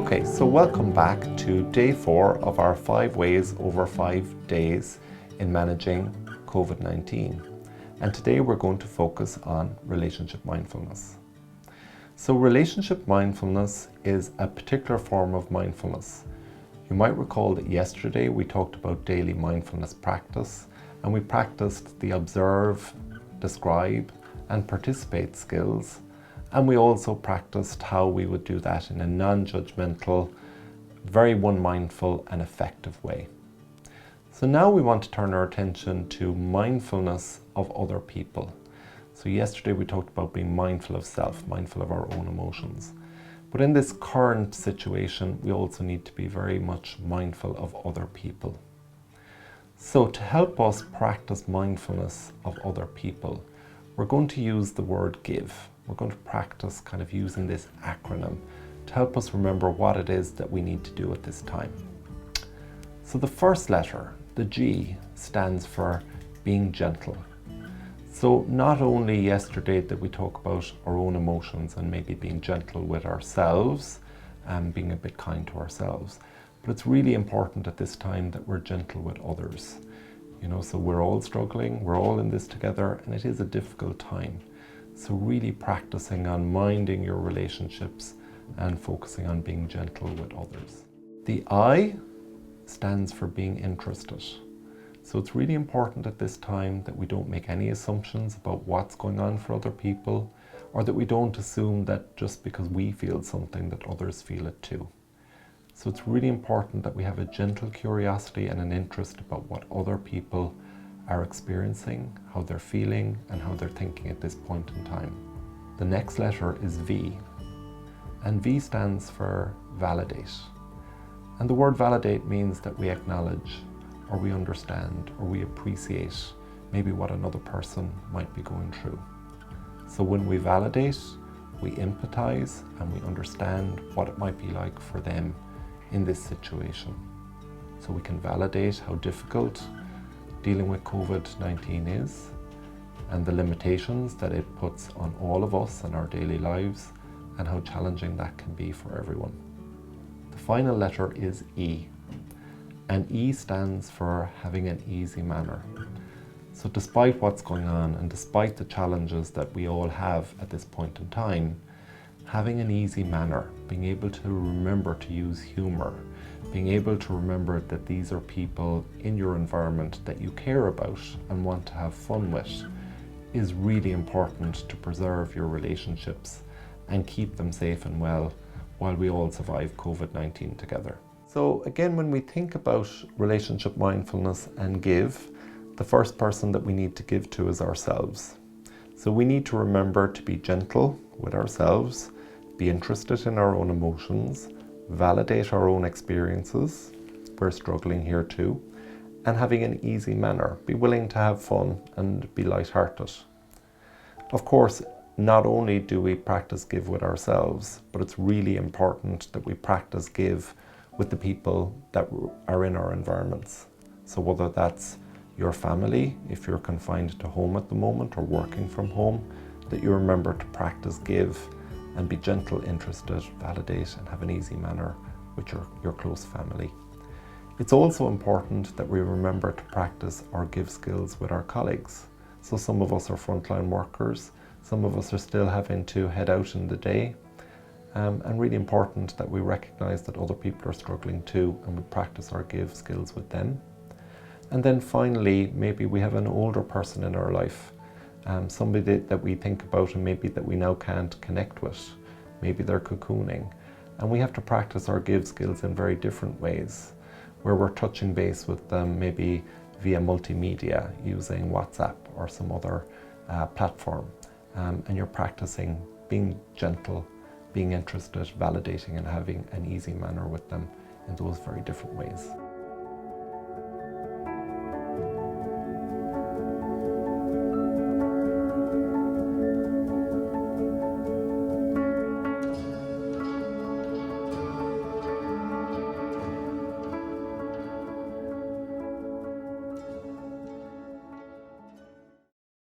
Okay, so welcome back to day 4 of our 5 ways over 5 days in managing COVID-19. And today we're going to focus on relationship mindfulness. So relationship mindfulness is a particular form of mindfulness. You might recall that yesterday we talked about daily mindfulness practice, and we practiced the observe, describe, and participate skills. And we also practiced how we would do that in a non-judgmental, very one-mindful and effective way. So now we want to turn our attention to mindfulness of other people. So yesterday we talked about being mindful of self, mindful of our own emotions. But in this current situation, we also need to be very much mindful of other people. So to help us practice mindfulness of other people, we're going to use the word give. We're going to practice kind of using this acronym to help us remember what it is that we need to do at this time. So the first letter, the G, stands for being gentle. So not only yesterday did we talk about our own emotions and maybe being gentle with ourselves and being a bit kind to ourselves, but it's really important at this time that we're gentle with others. So we're all struggling, we're all in this together, and it is a difficult time. So really practicing on minding your relationships and focusing on being gentle with others. The I stands for being interested. So it's really important at this time that we don't make any assumptions about what's going on for other people, or that we don't assume that just because we feel something that others feel it too. So it's really important that we have a gentle curiosity and an interest about what other people are experiencing, how they're feeling, and how they're thinking at this point in time. The next letter is V, and V stands for validate. And the word validate means that we acknowledge, or we understand, or we appreciate maybe what another person might be going through. So when we validate, we empathize and we understand what it might be like for them in this situation. So we can validate how difficult dealing with COVID-19 is and the limitations that it puts on all of us in our daily lives and how challenging that can be for everyone. The final letter is E, and E stands for having an easy manner. So despite what's going on and despite the challenges that we all have at this point in time, having an easy manner, being able to remember to use humor, being able to remember that these are people in your environment that you care about and want to have fun with, is really important to preserve your relationships and keep them safe and well while we all survive COVID-19 together. So again, when we think about relationship mindfulness and give, the first person that we need to give to is ourselves. So we need to remember to be gentle with ourselves, be interested in our own emotions, validate our own experiences, we're struggling here too, and having an easy manner, be willing to have fun and be lighthearted. Of course, not only do we practice give with ourselves, but it's really important that we practice give with the people that are in our environments. So whether that's your family, if you're confined to home at the moment or working from home, that you remember to practice give and be gentle, interested, validate, and have an easy manner with your close family. It's also important that we remember to practice our give skills with our colleagues. So some of us are frontline workers, some of us are still having to head out in the day, and really important that we recognize that other people are struggling too, and we practice our give skills with them. And then finally, maybe we have an older person in our life, somebody that we think about and maybe that we now can't connect with. Maybe they're cocooning. And we have to practice our give skills in very different ways, where we're touching base with them maybe via multimedia, using WhatsApp or some other platform. And you're practicing being gentle, being interested, validating, and having an easy manner with them in those very different ways.